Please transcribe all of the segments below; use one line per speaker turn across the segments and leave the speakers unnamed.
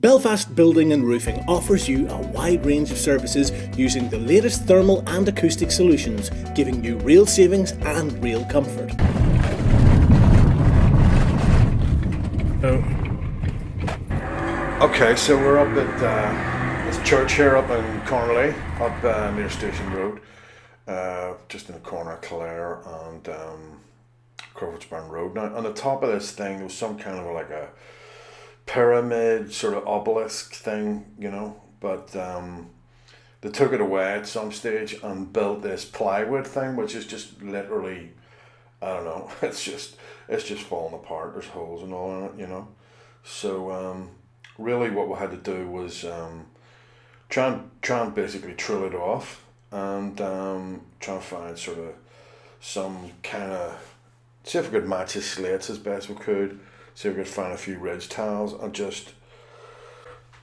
Belfast Building and Roofing offers you a wide range of services using the latest thermal and acoustic solutions, giving you real savings and real comfort.
Okay, so we're up at this church here up in Cornwall, up near Station Road, just in the corner of Killaire and Crawfordsburn Road. Now, on the top of this thing, there was some kind of like a pyramid, sort of obelisk thing, you know, but they took it away at some stage and built this plywood thing, which is just literally, I don't know, it's just falling apart. There's holes and all in it, you know. So really what we had to do was try and basically trill it off and try and find sort of some kind of, see if we could match his slates as best we could, see if we could find a few ridge tiles, and just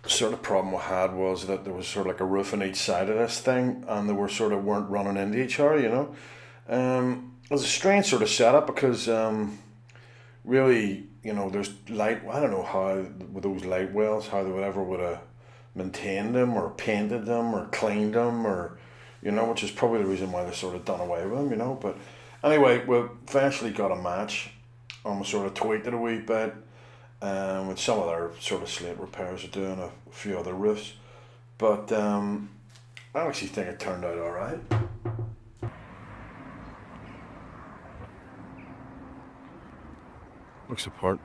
the sort of problem we had was that there was sort of like a roof on each side of this thing and they were sort of weren't running into each other, you know. It was a strange sort of setup because really, you know, there's light, I don't know how with those light wells, how they would ever would have maintained them or painted them or cleaned them, or, you know, which is probably the reason why they sort of done away with them, you know. But anyway, we eventually got a match and we sort of tweaked it a wee bit, with some other sort of slate repairs are doing a few other roofs. But I actually think it turned out all right. Looks the part.